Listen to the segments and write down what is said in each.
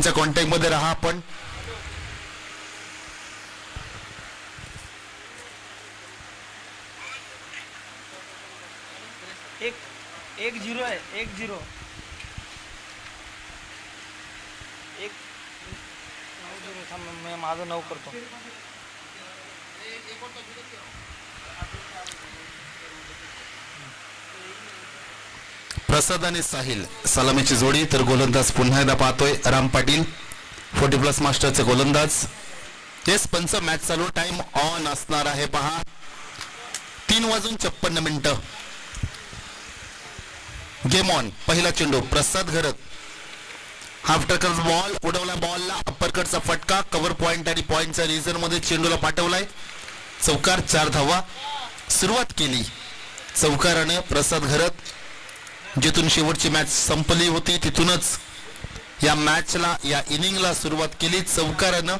Contact मध्ये राहा आपण. एक 0 आहे 1-0 1 9-0 थांब मी माझं 9 करतो. प्रसाद आणि साहिल सलामीची जोडी. तर गोलंदाज पुन्हा एकदा पाहतोय राम पाटील 40+ मास्टरचे गोलंदाज. येस पंच मॅच चालू. टाइम ऑन असणार आहे पहा. 3:56 गेम ऑन. पहिला चेंडू प्रसाद घरत. हाफ टकर बॉल उडवला. बॉलला अप्परकटचा फटका. कव्हर पॉइंट आणि पॉइंटच्या रिझन मध्ये चेंडूला पाठवलाय. चौकार. 4 धावा. सुरुवात केली चौकाराने प्रसाद घरत. जिथून शेवटची मॅच संपली होती तिथूनच या मॅचला या इनिंगला सुरुवात केली चौकारानं.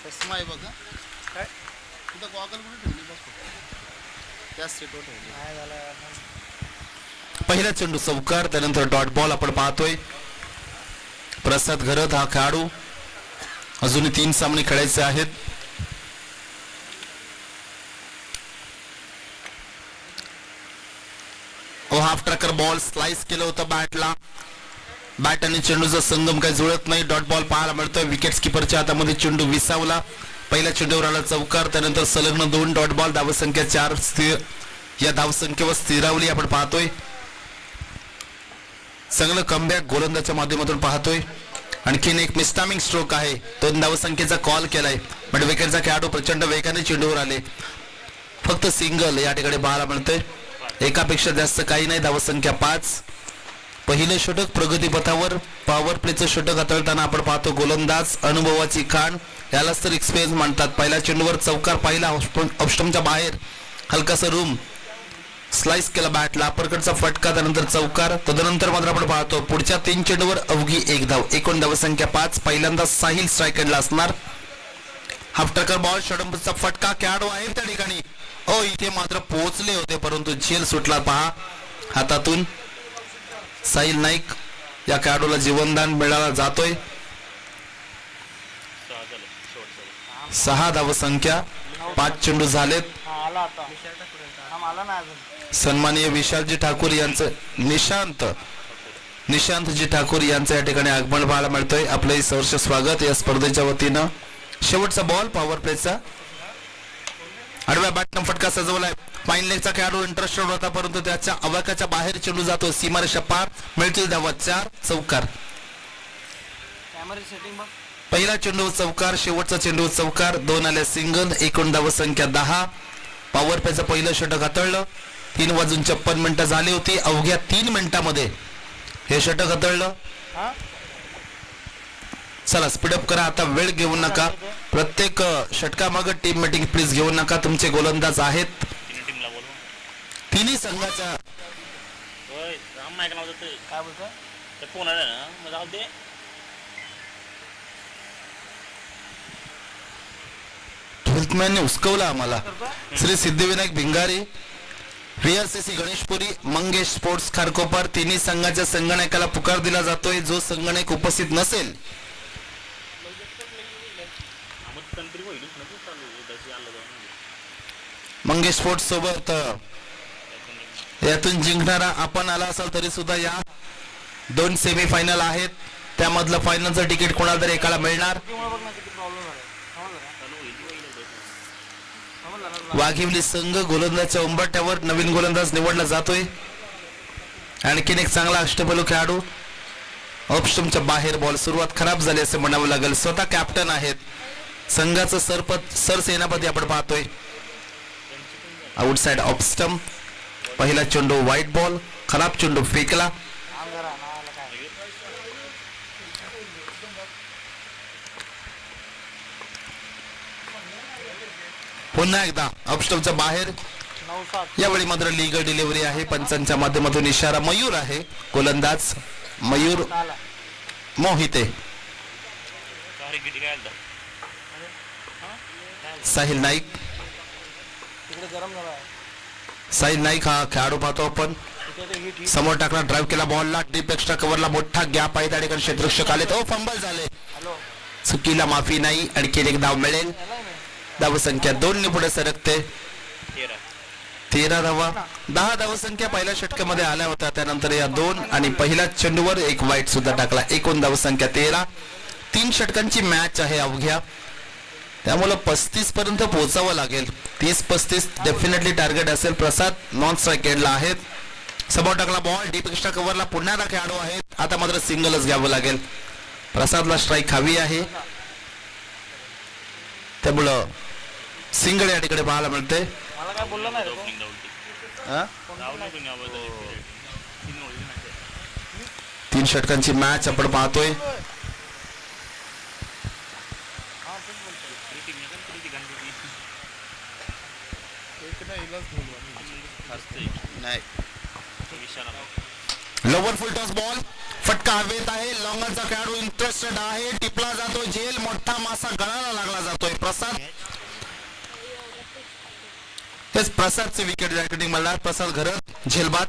चष्मा आहे बघा. काय कुठं गॉगल कुठे ठेवली बघ. त्या सीटवर ठेवली. काय झालं. पहिला चेंडू चौकार. त्यानंतर डॉट बॉल आपण पाहतोय. प्रसाद घरत हा खेळाडू. अजूनही 3 सामने खेळायचे आहेत. हाफ ट्रॅकर बॉल स्लाइस केलं होतं बॅटला. बॅट आणि चेंडूचा संगम काही जुळत नाही. डॉट बॉल पाहायला मिळतोय. विकेट किपरच्या हातामध्ये चेंडू विसावला. पहिल्या चेंडूवर आला चौकार. त्यानंतर सलग्न 2 डॉट बॉल. धावसंख्या 4 स्थिर. या धावसंख्येवर स्थिरावली आपण पाहतोय. चांगलं कमबॅक गोलंदाजच्या माध्यमातून पाहतोय. आणखीन एक मिस्टामिंग स्ट्रोक आहे. 2 धावसंख्येचा कॉल केलाय. पण विकेटचा खेळाडू प्रचंड वेगाने चेंडूवर आले. फक्त सिंगल या ठिकाणी पाहायला मिळतंय. एकापेक्षा जास्त काही नाही. धावसंख्या 5. पहिलं षटक प्रगतीपथावर. पॉवर प्लेचं षटक हाताळताना आपण पाहतो गोलंदाज अनुभवाची खाण. यालाच तर एक्सपिरियन्स म्हणतात. पहिल्या चेंडूवर चौकार पाहिला ऑफस्टमच्या बाहेर. हलकासा रूम स्लाइस केला बॅटला. अप्परकटचा फटका. त्यानंतर चौकार. तदनंतर मात्र आपण पाहतो पुढच्या 3 चेंडूवर अवघी 1 धाव. एकूण धावसंख्या 5. पहिल्यांदा साहिल स्ट्रायकरला असणार. हाफ टकर बॉल. षडंबचा फटका. खेळाडू आहे त्या ठिकाणी. इथे मात्र पोहोचले होते परंतु झेल सुटला पहा हातातून. साहिल नाईक या खेळाडूला जीवनदान मिळाला जातोय. 6 धावसंख्या. 5 चेंडू झालेत. आला आता आला ना अजून. सन्माननीय विशालजी ठाकूर यांचं निशांतजी ठाकूर यांचं या ठिकाणी आगमन पाहायला मिळतोय. आपलंही सहर्ष स्वागत या स्पर्धेच्या वतीनं. शेवटचा बॉल पॉवर प्लेचा. आडव्या बॅटनं फटका सजवलाय. फाईन लेगचा खेळाडू इंटरेस्टेड होता परंतु त्याच्या अवाकाच्या बाहेर चेंडू जातो. सीमारेषा पार. मिळतील धावा 4. चौकार. पहिला चेंडू चौकार. शेवटचा चेंडू चौकार. 2 आल्या सिंगल. एकूण धावसंख्या 10. पॉवर प्लेचं पहिलं षटक हाताळलं. 3:56 झाली होती. अवघ्या 3 मिनिटांमध्ये हे षटक हाताळलं. चला स्पीडअप करा आता. वेळ घेऊ नका. प्रत्येक षटकामागे टीम मीटिंग प्लीज घेऊ नका. तुमचे गोलंदाज आहेत तिन्ही संघाच्या. हेल्थमॅनने उस्कवला आम्हाला. Shri Siddhivinayak भिंगारी, VRCC Ganeshpuri, Mangesh sports Kharkopar. तिन्ही संघाच्या संगणकाला पुकार दिला जातोय. जो संगणक उपस्थित नसेल मंगेश स्पोर्ट्स सोबत यातून जिंकणारा आपण आला असाल तरी सुद्धा या 2 सेमीफायनल आहेत. त्यामधलं फायनलचं तिकीट कोणाला तरी एकाला मिळणार. वाघिवली संघ गोलंदाजच्या उंबरठ्यावर नवीन गोलंदाज निवडला जातोय. आणखीन एक चांगला अष्टपैलू खेळाडू. ऑफस्टमच्या बाहेर बॉल. सुरुवात खराब झाली असं म्हणावं लागेल. स्वतः कॅप्टन आहेत. संघाचं सरसेनापती आपण पाहतोय. आउटसाइड ऑफस्टम. पहिला चेंडू व्हाईट बॉल. खराब चेंडू फेकला. पुन्हा एकदा ऑफस्टमच्या बाहेर. यावेळी मात्र लीगल डिलिव्हरी आहे. पंचांच्या माध्यमातून इशारा. मयूर आहे गोलंदाज. मयूर मोहिते. साहिल नाईक. तिकडे गरम झाला आहे. साहिल नाईक हा खेळाडू पाहतो आपण. तिकडे ते हिट समोर टाकला, ड्राईव्ह केला बॉलला, डीप एक्स्ट्रा कव्हरला मोठा गॅप आहे त्या ठिकाणी क्षेत्ररक्षक आले तो फंबल झाले. हॅलो चुकीला माफी नाही. आणखी एक धाव मिळेल. धावसंख्या 2 ने पुढे सरकते. 13 धावा. 10 धावसंख्या पहिल्या षटकामध्ये आल्या होत्या. त्यानंतर या 2 आणि पहिल्या चेंडूवर एक वाईट सुद्धा टाकला. एकूण धावसंख्या 13. 3 षटकांची मॅच आहे अवघ्या, त्यामुळे 35 पर्यंत पोहोचावं लागेल. 30-35 डेफिनेटली टार्गेट असेल. प्रसाद नॉन स्ट्राईक एंडला आहेत. समोर टाकला बॉल, डीप एक्स्ट्रा कव्हरला पुन्हा खेळाडू आहेत. आता मात्र सिंगलच घ्यावं लागेल. प्रसादला स्ट्राईक हवी आहे, त्यामुळं सिंगल या ठिकाणी पाहायला मिळते. मला काय बोलला नाही रे तो. 3 षटकांची मॅच आपण पाहतोय. लोवर फुल टॉस बॉल, फटका हवेत आहे. लॉंगरचा खेळाडू इंटरेस्टेड आहे. टिपला जातोय झेल, मोठा मासा गळाला लागला जातोय. प्रसाद, तेच प्रसादचे विकेट या ठिकाणी मला. प्रसाद घरत झेलबाद.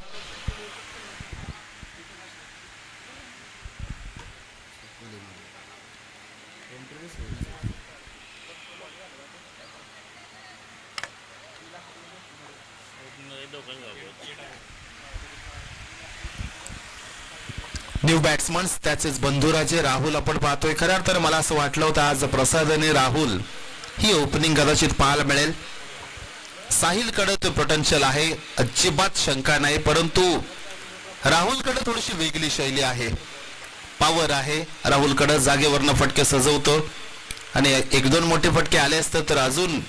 न्यू बॅट्समन त्याचेच बंधुराजे राहुल आपण पाहतोय. खरं तर मला असं वाटलं होतं आज प्रसाद आणि राहुल ही ओपनिंग कदाचित पाहायला मिळेल. साहिल कडे तो पोटेन्शियल आहे, अजिबात शंका नाही, परंतु राहुल कडे थोडीशी वेगळी शैली आहे, पॉवर आहे. राहुल कडे जागेवरनं फटके सजवतो आणि 1-2 मोठे फटके आले असते तर अजून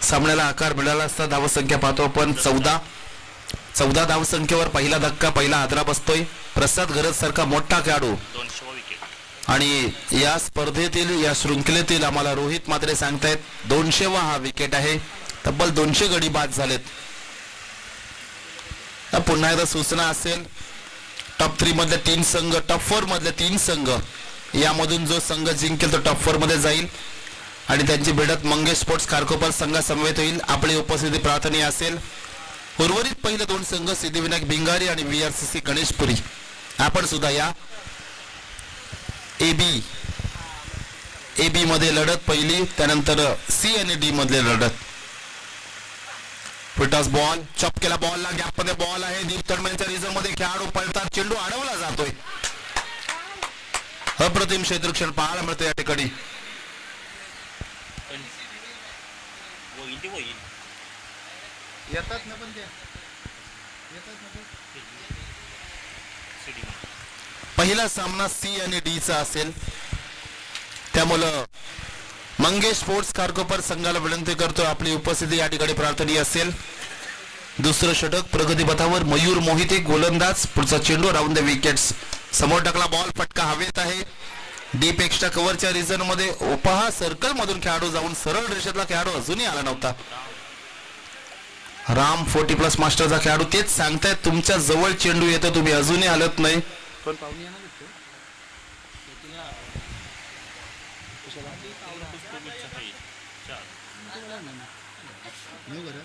सामन्याला आकार मिळाला असता. धावसंख्या पाहतो आपण 14 धावसंख्येवर पहिला धक्का, पहिला आदरा बसतोय. प्रसाद गरज सारखा मोठा खेळाडू आणि या स्पर्धेतील, या शृंखलेतील आम्हाला रोहित मात्रे सांगतायत 200वा हा विकेट आहे. तब्बल 200 गडी बाद झालेत. पुन्हा एकदा सूचना असेल, टॉप 3 मधले 3 संघ, टॉप 4 मधले 3 संघ, यामधून जो संघ जिंकेल तो टॉप 4 मध्ये जाईल आणि त्यांची भिडत मंगेश स्पोर्ट्स खारकोपर संघासमवेत होईल. आपली उपस्थिती प्रार्थनीय असेल. उर्वरित पहिले 2 संघ सिद्धिविनायक भिंगारी आणि VRCC गणेशपुरी, आपण सुद्धा या. AB मध्ये लढत पहिली, त्यानंतर C आणि D मधले लढत. फुलटॉस बॉल, चॉप केला बॉलला, गॅप मध्ये बॉल आहे. दीप तडमेंच्या रिझर्व मध्ये खेळाडू पळतात, चेंडू अडवला जातोय. अप्रतिम क्षेत्ररक्षण पाहायला मिळतं या ठिकाणी. येतात ना पण ते येतात ना. पहिला सामना C आणि D चा असेल, त्यामुळं मंगेश स्पोर्ट्स खारकोपर संघाला विनंती करतो आपली उपस्थिती या ठिकाणी प्रार्थनीय असेल. दुसरं षटक प्रगतीपथावर मयूर मोहिते गोलंदाज. पुढचा चेंडू राऊंड द विकेट्स. समोर टाकला बॉल, फटका हवेत आहे. डीप एक्स्ट्रा कव्हरच्या रिझन मध्ये उपहा सर्कल मधून खेळाडू जाऊन सरळ रेषेतला खेळाडू अजूनही आला नव्हता. राम 40+ मास्टरचा खेळाडू तेच सांगतायत, तुमच्या जवळ चेंडू येतो, तुम्ही अजूनही हलत नाही. पण पाहुणे येणार आहेत नाही बरं.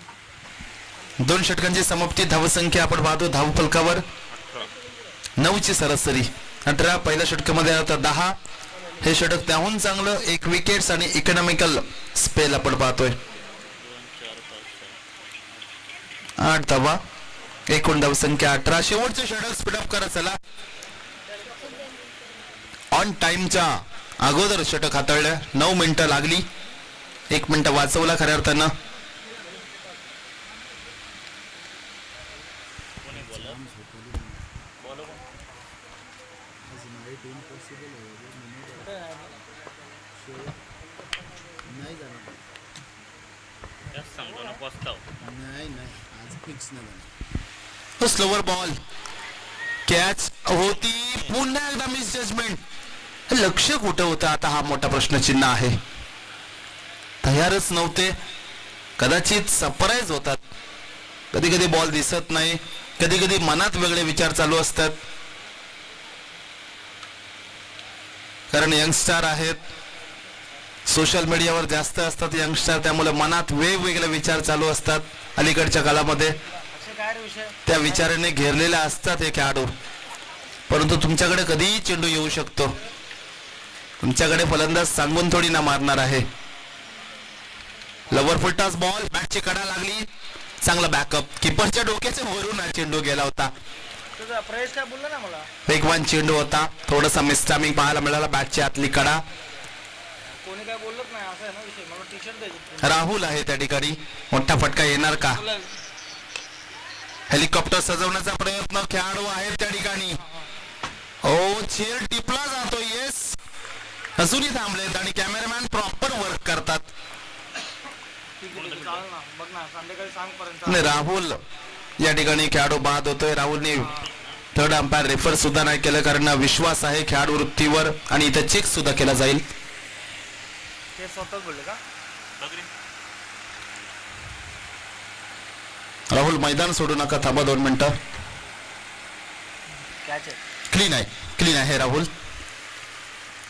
2 षटकांची समाप्ती. धावसंख्या आपण पाहतो धावफलकावर 9 ची सरासरी. 18 पहिल्या षटकामध्ये आता 10. हे षटक त्याहून चांगलं. 1 विकेट्स आणि इकॉनॉमिकल स्पेल आपण पाहतोय. 8 धावा, एकूण धावसंख्या 18. शेवटचे षटक स्पीडअप करा चला. ऑन टाइमच्या अगोदर षटक हाताळलं. 9 मिनिटं लागली, 1 मिनिट वाचवला खऱ्या अर्थानं. नाही जाणार. नाही नाही आज फिक्स नाही जाणार. स्लोवर बॉल, कॅच होती. पुन्हा एकदा मिस जजमेंट. लक्ष कुठं होतं आता हा मोठा प्रश्नचिन्ह आहे. तयारच नव्हते, कदाचित सरप्राईज होतात. कधी कधी बॉल दिसत नाही, कधी कधी मनात वेगळे विचार चालू असतात, कारण यंगस्टर आहेत. सोशल मीडियावर जास्त असतात यंगस्टर, त्यामुळे मनात वेगवेगळे विचार चालू असतात अलीकडच्या काळामध्ये. अक्षय काय रे विषय? त्या विचाराने घेरलेले असतात हे खेळाडू. परंतु तुमच्याकडे कधीही चेंडू येऊ शकतो. तुमच्याकडे फलंदाज सांगून थोडी ना मारणार आहे. लवर फुलटॉस बॉल, बॅटची कडा लागली, चांगला बॅकअप. किपरच्या डोक्याच्या वरून हा चेंडू गेला होता. तुझा प्रयश काय बोलला ना मला? वेगवान चेंडू होता, थोडासा मिसटायमिंग पाहायला मिळाला. बॅटची आतली कडा. कोणी काय बोलत नाही असं आहे ना विषय. मला टी शर्ट द्यायचं. राहुल आहे त्या ठिकाणी. मोठा फटका येणार का? हेलिकॉप्टर सजवण्याचा प्रयत्न खेळाडू आहेत त्या ठिकाणी. ओ चेअर टिपला जातो. येस, अजूनही थांबलेत आणि कॅमेरामॅन प्रॉपर वर्क करतात. ठीक आहे, चालेल ना. बघ ना, संध्याकाळी सांग पर्यंत. आणि राहुल या ठिकाणी खेळाडू बाद होतोय. राहुलने थर्ड अंपायर रेफर सुद्धा नाही केलं, कारण विश्वास आहे खेळाडू वृत्तीवर आणि इथं चेक सुद्धा केला जाईल. ते स्वतःच बोलले का? राहुल मैदान सोडू नका, थांबा 2 मिनिटं. कॅच आहे. क्लीन आहे, क्लीन आहे राहुल.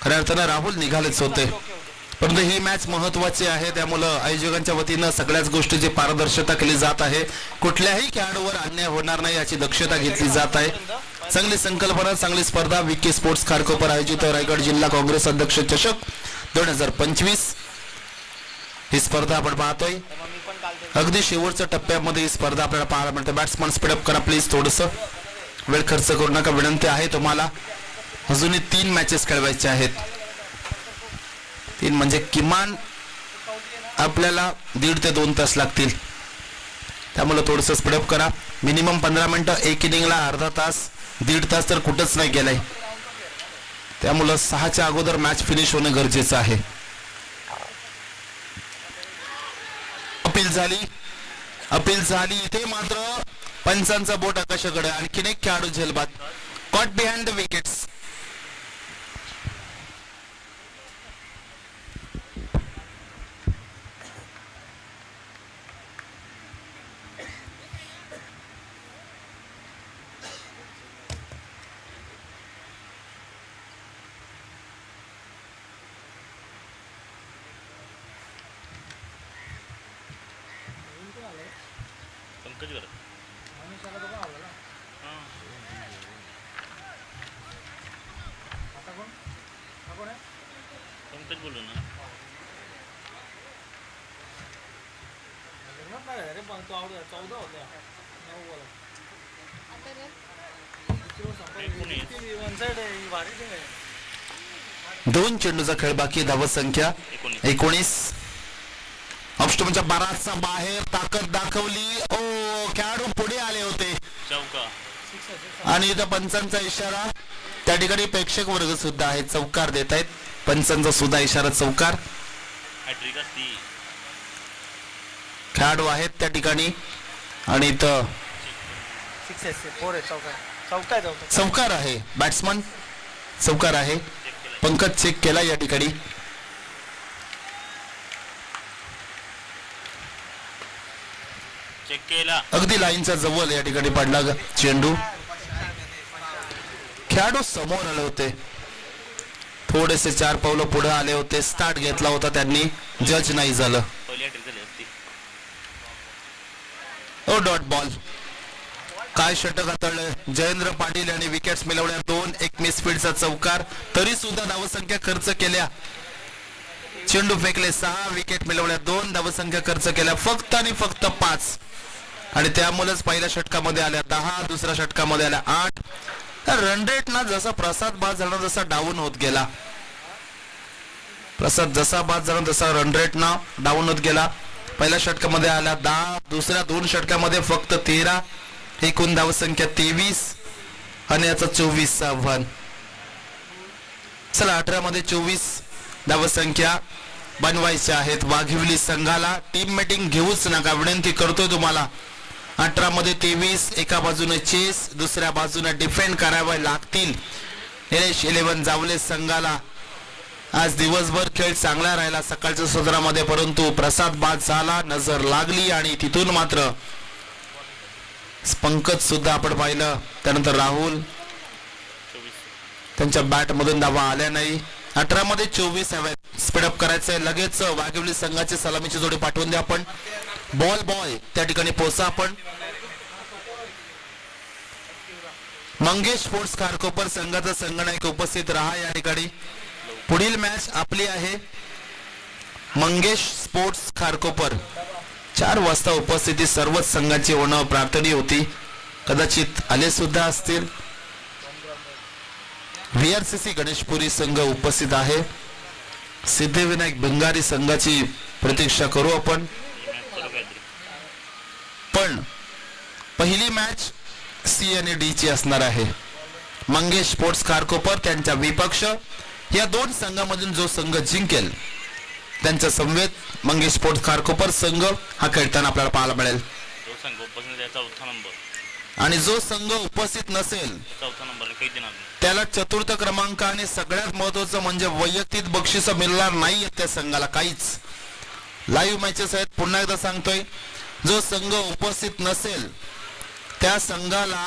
खऱ्या अर्थानं राहुल निघालेच होते, ओके ओके. परंतु ही मॅच महत्वाची आहे. त्यामुळं आयोजकांच्या वतीनं सगळ्याच गोष्टीची पारदर्शकता केली जात आहे. कुठल्याही खेळाडूवर अन्याय होणार नाही याची दक्षता घेतली जात आहे. चांगली संकल्पना, चांगली स्पर्धा. विकी स्पोर्ट्स खारकोपर आयोजित रायगड जिल्हा काँग्रेस अध्यक्ष चषक 2025 ही स्पर्धा आपण पाहतोय. तर मग मी पण काल ते अगदी शेवटच्या टप्प्यामध्ये ही स्पर्धा आपल्याला पाहायला मिळते. बॅट्समन स्पीडअप करा प्लीज, थोडंसं वेळ खर्च करू नका, विनंती आहे तुम्हाला. अजूनही 3 मॅचेस खेळवायचे आहेत. 3 म्हणजे किमान आपल्याला 1.5 ते 2 तास लागतील. त्यामुळे थोडंसं स्पीडअप करा. मिनिमम 15 मिनिटं, एक इनिंगला अर्धा तास, 1.5 तास तर कुठंच नाही गेलाय. त्यामुळं 6च्या अगोदर मॅच फिनिश होणं गरजेचं आहे. अपील झाली इथे मात्र पंचांचा बोट आकाशाकडे. आणखीन एक खेळाडू झेलबाद. Caught behind the wickets. Pankaj वर पंकज बोलू ना. अरे पण तो 14 होत्या 9 बोला. वन साइड आहे, भारी टीम आहे. 2 चेंडूचा खेळ बाकी. धावत संख्या 19. ऑफस्टॉपच्या 12चा बाहेर ताकद दाखवली. ओ खेळाडू पुढे आले होते चौका. आणि इथं पंचांचा इशारा. त्या ठिकाणी प्रेक्षक वर्ग सुद्धा आहे, चौकार देत आहेत. पंचांचा सुद्धा इशारा चौकार. हॅट्रिक असती. खेळाडू आहेत त्या ठिकाणी आणि इथं 6 आहे, 4 आहे, चौका आहे. चौकार आहे. बॅट्समन चौकार आहे. पंकज चेक केला या ठिकाणी. चेक केला. अगदी लाईनच्या जवळ या ठिकाणी पडला चेंडू. खेळाडू समोर आले होते, थोडेसे 4 पावलं पुढे आले होते. स्टार्ट घेतला होता त्यांनी, जज नाही झालं. पहिली हॅट्रिक झाली असती. Oh dot ball. काय षटक हाताळलं जयेंद्र पाटील यांनी. विकेट्स मिळवल्या 2. एक मिसफील्डचा चौकार. तरी सुद्धा धावसंख्या खर्च केल्या. चेंडू फेकले 6. विकेट मिळवल्या 2. धावसंख्या खर्च केल्या फक्त आणि फक्त 5. आणि त्यामुळेच पहिल्या षटकामध्ये आल्या 10, दुसऱ्या षटकामध्ये आल्या 8. रन रेट ना जसा प्रसाद बाद झाला जसा डाऊन होत गेला. प्रसाद जसा बाद झाला तसा रन रेट ना डाऊन होत गेला. पहिल्या षटकामध्ये आल्या 10, दुसऱ्या 2 षटकामध्ये फक्त 13. एकूण धावसंख्या 23 आणि याचा 24चा आव्हान. चला 18 मध्ये 24 धावसंख्या बनवायच्या आहेत. वाघिवली संघाला टीम मीटिंग घेऊच नका, विनंती करतोय तुम्हाला. 18 मध्ये 23. एका बाजूने चेस, दुसऱ्या बाजूने डिफेंड करावे लागतील. निलेश 11 जावले संघाला. आज दिवसभर खेळ चांगला राहिला सकाळच्या सदरामध्ये, परंतु प्रसाद बाद झाला, नजर लागली आणि तिथून मात्र पंकज सुद्धा आपण पाहिलं. त्यानंतर राहुल, त्यांच्या बॅट मधून धावा आल्या नाही. 18 मध्ये 24 हवे स्पीडअप करायचंय लगेच वाघिवली संघाची सलामीची जोडी पाठवून द्या आपण बॉल बॉय त्या ठिकाणी पोहोचा आपण मंगेश स्पोर्ट्स खारकोपर संघाचा संघनायक उपस्थित राहा या ठिकाणी पुढील मॅच आपली आहे मंगेश स्पोर्ट्स खारकोपर 4 वाजता उपस्थिती सर्वच संघांची होणं प्रार्थनीय होती कदाचित आले सुद्धा असतील VRCC गणेशपुरी संघ उपस्थित आहे सिद्धिविनायक भिंगारी संघाची प्रतीक्षा करू आपण पण पहिली मॅच C आणि D ची असणार आहे मंगेश स्पोर्ट्स खारकोपर त्यांच्या विपक्ष या 2 संघांमधून जो संघ जिंकेल त्यांच्या समवेत मंगेश स्पोर्ट्स खारकोपर संघ हा खेळताना आपल्याला पाहायला मिळेल जो संघ उपस्थित आहे, चौथा नंबर आणि जो संघ उपस्थित नसेल चौथा नंबर काही देणार नाही. त्याला चतुर्थ क्रमांक आणि सगळ्यात महत्वाचं म्हणजे वैयक्तिक बक्षीस मिळणार नाही त्या संघाला काहीच लाईव्ह मॅचेस आहेत पुन्हा एकदा सांगतोय जो संघ उपस्थित नसेल त्या संघाला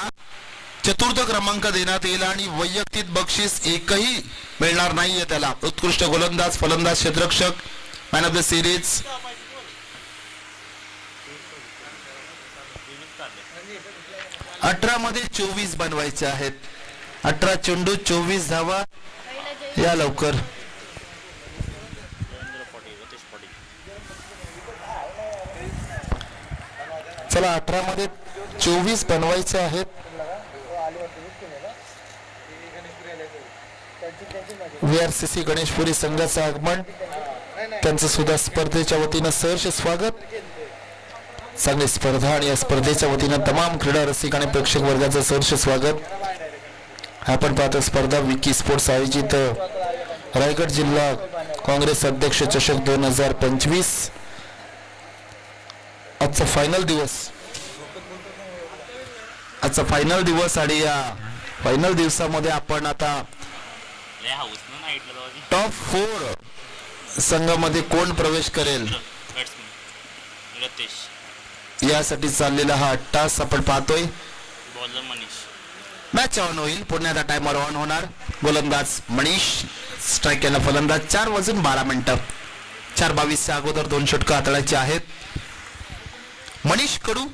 चतुर्थ क्रमांक देण्यात येईल आणि वैयक्तिक बक्षीस एकही मिळणार नाहीये त्याला उत्कृष्ट गोलंदाज फलंदाज क्षेत्ररक्षक मॅन ऑफ द सिरीज 18 मध्ये 24 बनवायचे आहेत 18 चेंडू 24 धावा या लवकर चला 18 मध्ये 24 बनवायचे आहेत VRCC गणेशपुरी संघाचं आगमन त्यांचं सुद्धा स्पर्धेच्या वतीनं सहर्ष स्वागत चांगली स्पर्धा आणि या स्पर्धेच्या वतीनं तमाम क्रीडा रसिक आणि प्रेक्षक वर्गाचं सहर्ष स्वागत आपण पाहतो स्पर्धा विकी स्पोर्ट्स आयोजित रायगड जिल्हा काँग्रेस अध्यक्ष चषक 2025 आजचा फायनल दिवस आणि या फायनल दिवसामध्ये आपण आता लय हाऊस ना नाईटला जाऊ टॉप 4 संघामध्ये कोण प्रवेश करेल बॅट्समन रतेश यासाठी चाललेला हा तास आपण पाहतोय बॉलर मनीष मॅच ऑन होईल पुन्हा आता टाइमर ऑन होणार गोलंदाज मनीष स्ट्राईक केला फलंदाज 4 वाजून 12 मिनिटं 4:22 च्या अगोदर 2 षटकं हाताळायचे आहेत मनीष कडू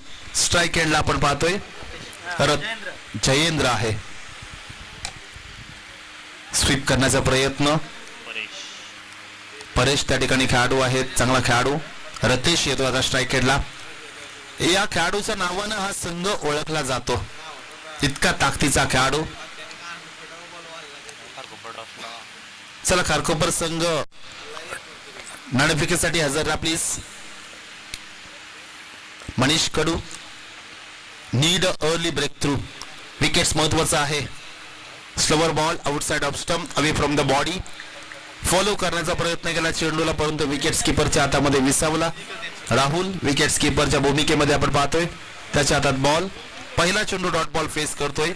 स्ट्राईक एंडला आपण पाहतोय जयेंद्र आहे स्वीप करण्याचा प्रयत्न परेश त्या ठिकाणी खेळाडू आहेत चांगला खेळाडू रतेश येतो आता स्ट्राईक एंडला या खेळाडूच्या नावानं हा संघ ओळखला जातो इतका ताकदीचा खेळाडू चला खारकोपर संघ नाणेफेकीसाठी हजर राहा please Manish Kadu need early breakthrough wickets महत्वाचा आहे slower ball outside off stump away from the body follow करण्याचा प्रयत्न केला चेंडूला परंतु विकेट किपरच्या हातामध्ये विसावला राहुल विकेट किपरच्या भूमिकेमध्ये आपण पाहतोय त्याच्या हातात बॉल पहिला चेंडू डॉट बॉल फेस करतोय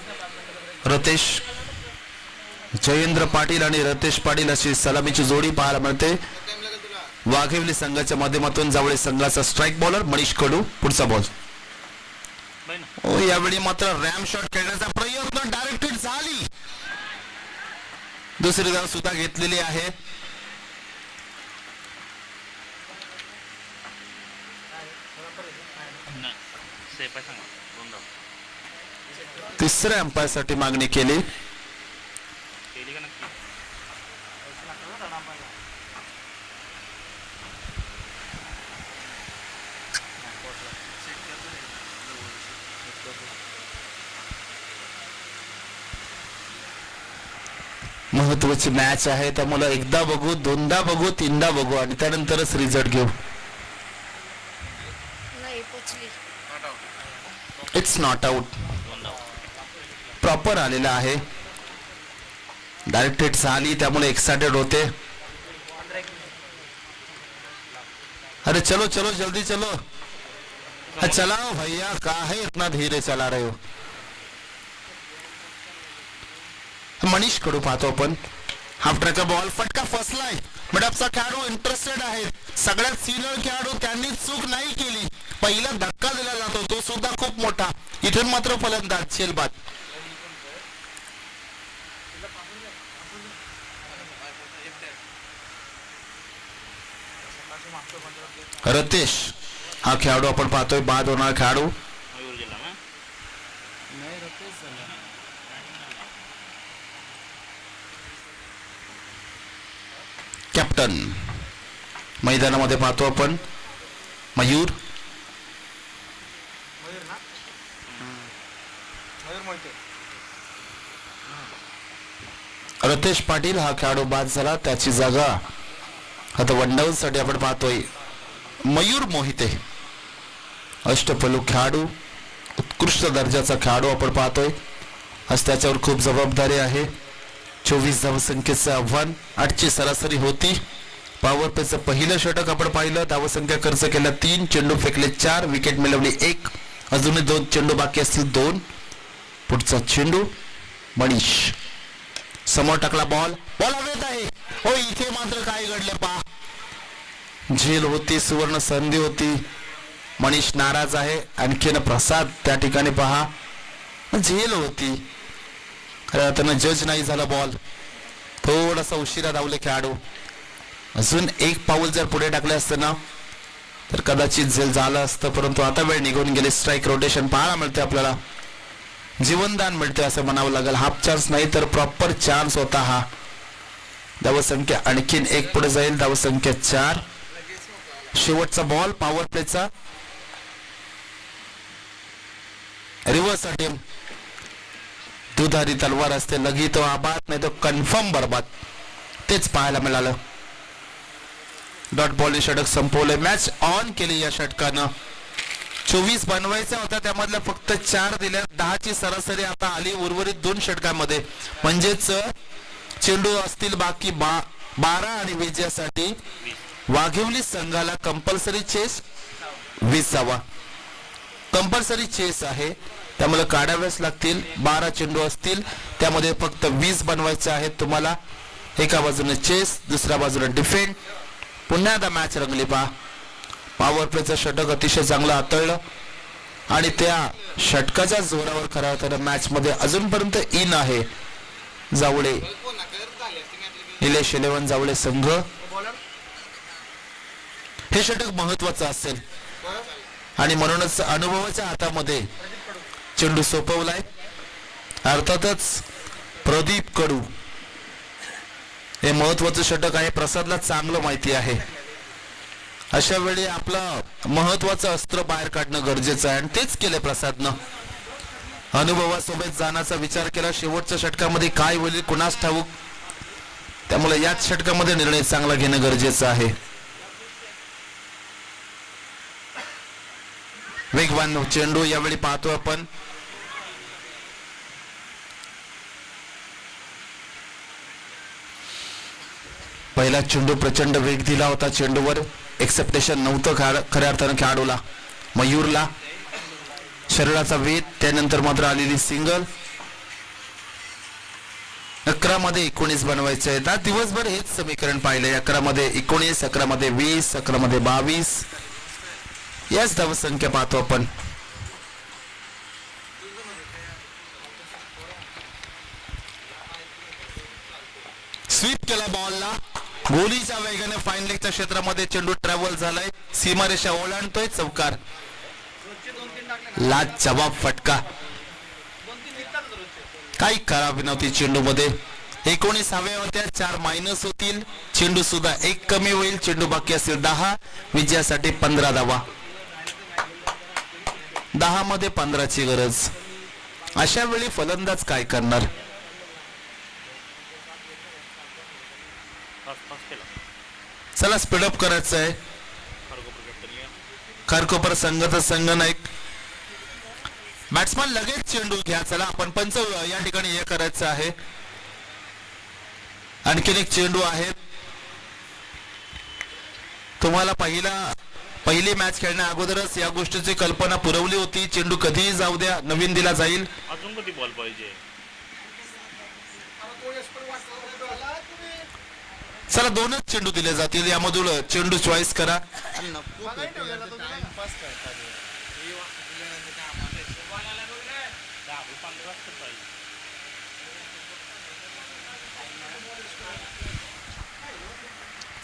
रतेश जयेंद्र पाटील आणि रतेश पाटील अशी सलामीची जोडी पाहायला मिळते वाघेवली संघाच्या माध्यमातून जावळे संघाचा स्ट्राईक बॉलर मनीष कडू पुढचा बॉल यावेळी मात्र रॅम शॉट खेळण्याचा प्रयत्न डायरेक्टेड झाली दुसरी धाव सुद्धा घेतलेली आहे तिसऱ्या अंपायर साठी मागणी केली महत्वाची मॅच आहे त्यामुळे एकदा बघू दोनदा बघू तीनदा बघू आणि त्यानंतरच रिझल्ट घेऊ इट्स नॉट आउट प्रॉपर आलेला आहे डायरेक्ट हिट झाली त्यामुळे एक्साइटेड होते अरे चलो चलो जल्दी चलो चलाओ भैया काहे इतना धीरे चला रहे हो मनीष कडू पाहतो आपण हाफ ट्रॅकर बॉल फटका फसलाय मिडअपचा खेळाडू इंटरेस्टेड आहे सगळ्यात सिनियर खेळाडू त्यांनी चूक नाही केली पहिला धक्का दिला जातो तो सुद्धा खूप मोठा इथून मात्र फलंदाज झेलबाद रतेश हा खेळाडू आपण पाहतोय, बाद होणार खेळाडू. मयूर गेला ना. नाही रतेश झाला. कॅप्टन मैदानामध्ये पाहतो आपण मयूर. मयूर ना, मयूर मोहिते. रतेश पाटील हा खेळाडू बाद झाला, त्याची जागा आता वन डाऊन साठी आपण पाहतोय मयूर मोहिते. अष्टपैलू खेळाडू, उत्कृष्ट दर्जाचा खेळाडू आपण पाहतोय. आज त्याच्यावर खूप जबाबदारी आहे. 24 धावसंख्येचं आव्हान, 8ची सरासरी होती. पॉवर प्लेचं पहिलं षटक आपण पाहिलं. धावसंख्या खर्च केल्या 3, चेंडू फेकले 4, विकेट मिळवली 1. अजूनही 2 चेंडू बाकी असतील 2. पुढचा चेंडू मनीष समोर टाकला, बॉल हवेत आहे. हो, इथे मात्र काय घडलं पहा. झेल होती, सुवर्ण संधी होती. मनीष नाराज आहे. आणखीन प्रसाद त्या ठिकाणी पहा, झेल होती. खऱ्या अर्थानं जज नाही झाला. बॉल थोडासा उशिरा धावले खेळाडू. अजून एक पाऊल जर पुढे टाकले असतं ना तर कदाचित झेल झालं असतं, परंतु आता वेळ निघून गेली. स्ट्राईक रोटेशन पाहायला मिळते आपल्याला, जीवनदान मिळते असं म्हणावं लागेल. हाफ चान्स नाही तर प्रॉपर चान्स होता हा. धावसंख्या आणखीन 1 पुढे जाईल. धावसंख्या 4. शेवटचा बॉल पॉवर प्लेचा. Reverse attempt. दुधारी तलवार असते, लगी तो आबाद नाही तो कन्फर्म बरबाद. तेच पाहायला मिळालं. डॉट बॉल षटक संपवले. मॅच ऑन केली या षटकानं. 24 बनवायचा होता, त्यामधल्या फक्त 4 दिल्या. 10ची सरासरी आता आली उर्वरित 2 षटकांमध्ये. म्हणजेच चेंडू असतील बाकी 12 आणि विजयासाठी वाघिवली संघाला कंपल्सरी चेस 20वा कंपल्सरी चेस आहे, त्यामुळे काढाव्याच लागतील. 12 चेंडू असतील, त्यामध्ये फक्त 20 बनवायचे आहेत तुम्हाला. एका बाजूने चेस, दुसऱ्या बाजूने डिफेंड. पुन्हा एकदा मॅच रंगली पहा. पॉवर प्लेचं षटक अतिशय चांगलं हाताळलं आणि त्या षटकाच्या जोरावर खऱ्या अर्थानं मॅच मध्ये अजूनपर्यंत इन आहे जावळे. निलेश 11 जावळे संघ. हे षटक महत्वाचं असेल आणि म्हणूनच अनुभवाच्या हातामध्ये चेंडू सोपवलाय. अर्थातच प्रदीप कडू हे महत्वाचं षटक आहे. प्रसादला चांगलं माहिती आहे. अशा वेळी आपलं महत्वाचं अस्त्र बाहेर काढणं गरजेचं आहे आणि तेच केले प्रसादनं. अनुभवासोबत जाण्याचा विचार केला. शेवटच्या षटकामध्ये काय होईल कुणास ठाऊक, त्यामुळे याच षटकामध्ये निर्णय चांगला घेणं गरजेचं आहे. वेगवान चेंडू यावेळी पाहतो आपण. पहिला चेंडू प्रचंड वेग दिला होता. चेंडूवर एक्सेप्टेशन नव्हतं खऱ्या अर्थानं खेळाडूला. मयूरला शरीराचा वेध, त्यानंतर मात्र आलेली सिंगल. 11 मध्ये 19 बनवायचे आहेत. आज दिवसभर हेच समीकरण पाहिले. 11 मध्ये 19, 11 मध्ये 20, 11 मध्ये 22. याच धावसंख्या पाहतो आपण. स्वीप केला बॉलला. गोलीच्या वेगाने फाईन लेगच्या क्षेत्रामध्ये चेंडू ट्रॅव्हल झालाय. सीमारेषा ओलांडतोय. चौकार. लाज जबाब फटका. काही खराब नव्हती चेंडू मध्ये. 19 हव्या होत्या, 4 मायनस होतील. चेंडू सुद्धा 1 कमी होईल. चेंडू बाकी असेल 10. विजयासाठी 15 धावा. 10 मध्ये 15ची गरज. अशा वेळी फलंदाज काय करणार? चला स्पीडअप करायचं आहे. खारकोपर संघाचा संघनायक बॅट्समन लगेच चेंडू घ्या. चला आपण पंच या ठिकाणी हे करायचं आहे. आणखीन एक चेंडू आहे. तुम्हाला पहिली मॅच खेळण्या अगोदरच या गोष्टीची कल्पना पुरवली होती. चेंडू कधीही जाऊ द्या, नवीन दिला जाईल. अजून कधी बॉल पाहिजे. चला 2च चेंडू दिले जातील. यामधून चेंडू चॉईस करा.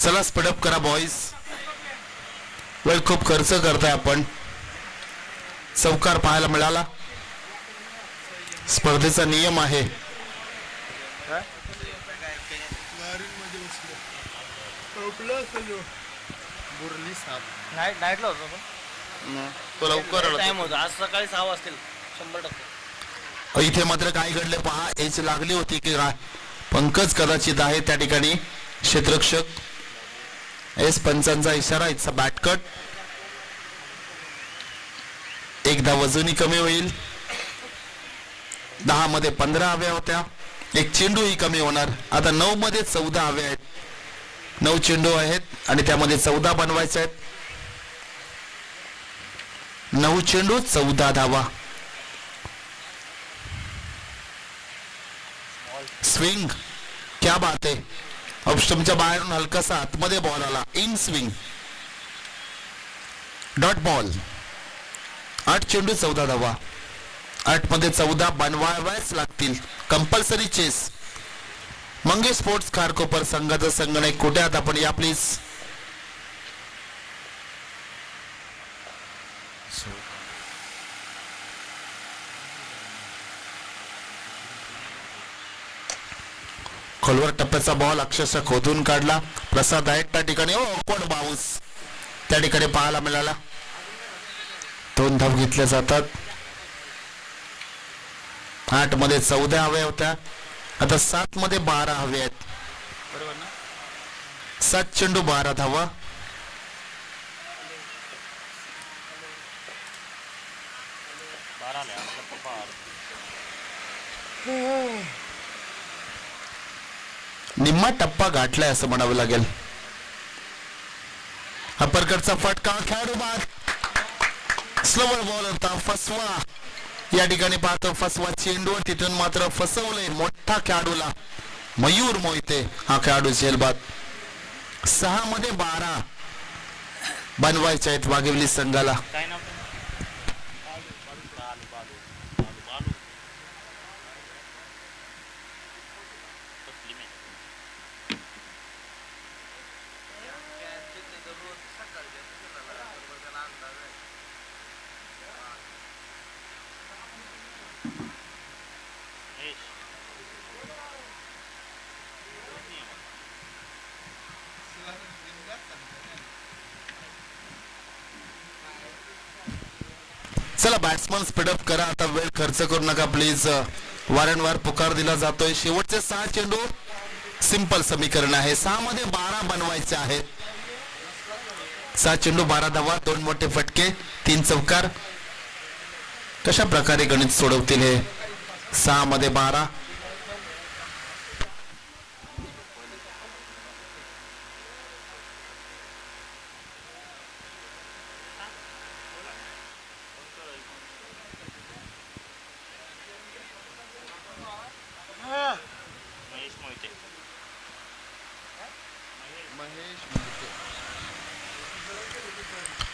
चला स्पीडअप करा बॉईज. वेळ खूप खर्च करताय आपण. चौकार पाहायला मिळाला. स्पर्धेचा नियम आहे बुरली साप. नाईटला होतो आपण. तो लवकर आला. टाइम होता आज सकाळी 6 वाजतील 100%. इथे मात्र काय घडले पहा. एच लागली होती की काय. पंकज कदाचित आहे त्या ठिकाणी क्षेत्ररक्षक. एस पंचांचा इशारा. इथचा बॅटकट. एकदा वजनी कमी होईल. 10 मध्ये 15 हव्या होत्या. एक चेंडू ही कमी होणार. आता 9 मध्ये 14 हवे आहेत. 9 चेंडू आहेत आणि त्यामध्ये 14 बनवायचे आहेत. 9 चेंडू 14 धावा. स्विंग. क्या बात आहे. ऑप्शनच्या बाहेरून हलकासा आतमध्ये बॉल आला. In swing. Dot ball. 8 चेंडू 14 धावा. 8 मध्ये 14 बनवाव्याच लागतील. Compulsory chess. Mangesh sports Kharkopar संघाचा संगणक कुठे आहात आपण या प्लीज. खोलवर टप्प्याचा बॉल अक्षरशः खोदून काढला. प्रसाद आहेत त्या ठिकाणी. कोण बाउन्स त्या ठिकाणी पाहायला मिळाला. 2 धाव घेतल्या जातात. 8 मध्ये 14 हव्या होत्या. आता 7 मध्ये 12 हवे आहेत. बरोबर ना. 7 चेंडू 12 धावा. निम्मा टप्पा गाठलाय असं म्हणावं लागेल. अपरकडचा फटका. खेळाडू बाद. स्लोवर बॉल होता. फसवा या ठिकाणी पाहतो. फसवा चेंडूवर तिथून मात्र फसवलंय मोठा खेळाडूला. मयूर मोहिते हा खेळाडू झेलबाद. 6 मध्ये 12 बनवायचे आहेत वाघिवली संघाला. काय नाव चला बॅट्समन स्पीडअप करा. आता वेळ खर्च करू नका प्लीज. वारंवार पुकार दिला जातोय. शेवटचे 6 चेंडू. सिंपल समीकरण आहे. 6 मध्ये 12 बनवायचे आहेत. 6 चेंडू 12 धावा. 2 मोठे फटके 3 चौकार. कशा प्रकारे गणित सोडवतील हे. 6 मध्ये 12. महेश मोहिते.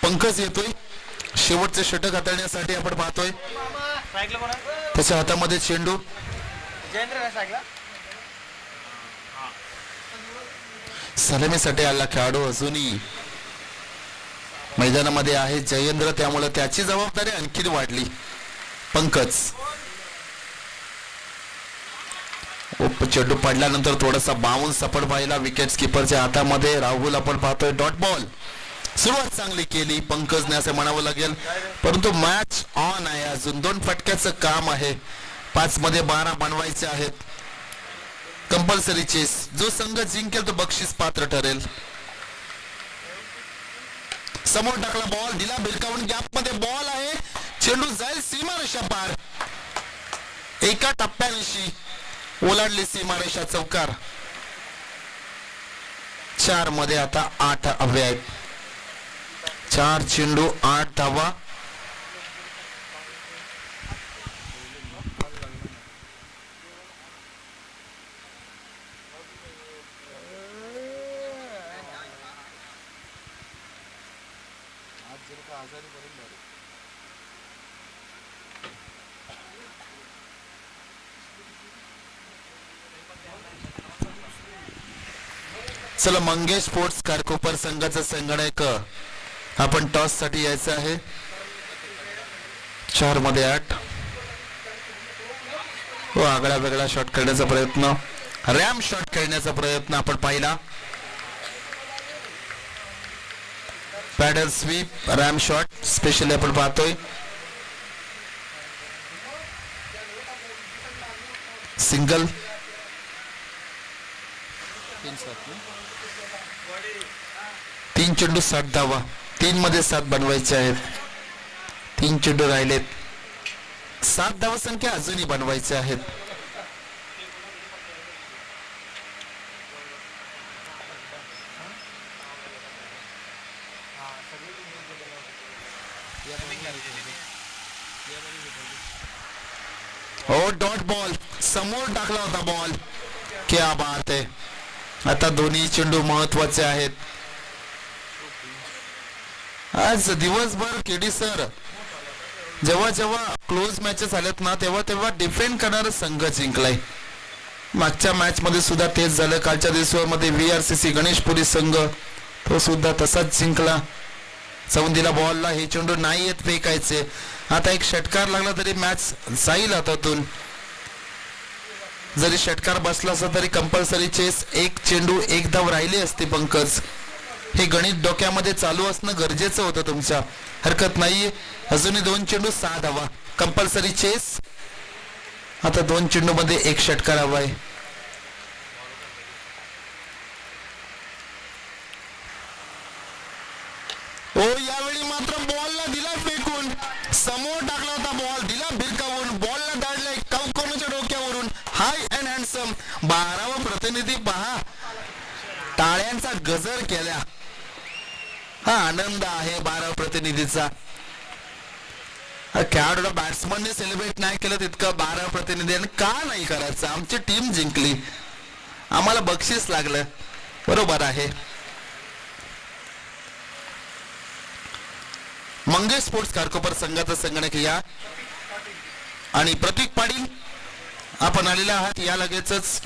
पंकज येतोय. शेवटचे षटक हाताळण्यासाठी आपण पाहतोय. सायकल कोण आहे? त्याच्या हातामध्ये चेंडू. जयेंद्र आहे सायकल. सलामीसाठी आला खेळाडू अजूनही मैदानामध्ये आहे. जयेंद्र. त्यामुळे त्याची जबाबदारी आणखी वाढली. पंकज. चेंडू पडल्यानंतर थोडासा बाउन्स सफळ पाहिला विकेट किपरच्या हातामध्ये. राहुल आपण पाहतोय. Dot ball. सुरुवात चांगली केली पंकजने असं म्हणावं लागेल. परंतु मॅच ऑन आहे. अजून 2 फटक्याचं काम आहे. 5 मध्ये 12 बनवायचे आहेत. Compulsory chess. जो संघ जिंकेल तो बक्षीस पात्र ठरेल. समोर टाकला बॉल. दिला भिरकावून. गॅप मध्ये बॉल आहे. चेंडू जाईल सीमारेषा पार. एका टप्प्यानिशी ओलांडली सीमारेषा. चौकार. 4 मध्ये आता 8 हवे आहेत. 4 चेंडू 8 धावा. चला मंगेश स्पोर्ट्स खारकोपर संघाचा संगणक आपण टॉस साठी यायचं आहे. 4 मध्ये 8. हो, आगळा वेगळा शॉट करण्याचा प्रयत्न, रॅम शॉट खेळण्याचा प्रयत्न आपण पाहिला. Paddle sweep, ram shot specially आपण पाहतोय. सिंगल. 3 चेंडू 7 धावा. 3 मध्ये 7 बनवायचे आहेत. 3 चेंडू राहिलेत. 7 धावा संख्या अजूनही बनवायचे आहेत. हो, डॉट बॉल समोर टाकला होता बॉल. क्या बात आहे. आता दोन्ही चेंडू महत्वाचे आहेत. आज दिवसभर केडी सर जेव्हा जेव्हा क्लोज मॅचेस आल्यात ना तेव्हा तेव्हा डिफेंड करणारा संघ जिंकलाय. मागच्या मॅच मध्ये सुद्धा तेच झालं. कालच्या दिवसामध्ये VRCC गणेशपुरी संघ तो सुद्धा तसाच जिंकला. सवंदीला बॉलला हे चेंडू नाही येत फेकायचे. आता एक षटकार लागला तरी मॅच जाईल हातातून. जरी षटकार बसला असता तरी कंपल्सरी चेस. 1 चेंडू 1 धाव राहिली असते. पंकज, हे गणित डोक्यामध्ये चालू असणं गरजेचं होतं तुमच्या. हरकत नाहीये. अजूनही 2 चेंडू 6 धावा. Compulsory chess. आता 2 चेंडू मध्ये 1 षटकार हवाय. ओ, यावेळी मात्र बॉलला दिला फेकून. समोर टाकला होता बॉल, दिला भिरकावून. बॉलला दाडलाय कोणाच्या डोक्यावरून. हाय अँड हँडसम. 12वा प्रतिनिधी पहा. टाळ्यांचा गजर केल्या. हा आनंद आहे 12 प्रतिनिधीचा. खेळाडूला बॅट्समनने सेलिब्रेट नाही केलं तितकं 12 प्रतिनिधींनी का नाही करायचं. आमची टीम जिंकली, आम्हाला बक्षीस लागलं. बरोबर आहे. मंगेश स्पोर्ट्स कारकोपर संघाचा संगणक या आणि प्रतीक पाटील आपण आलेला आहात. या लगेचच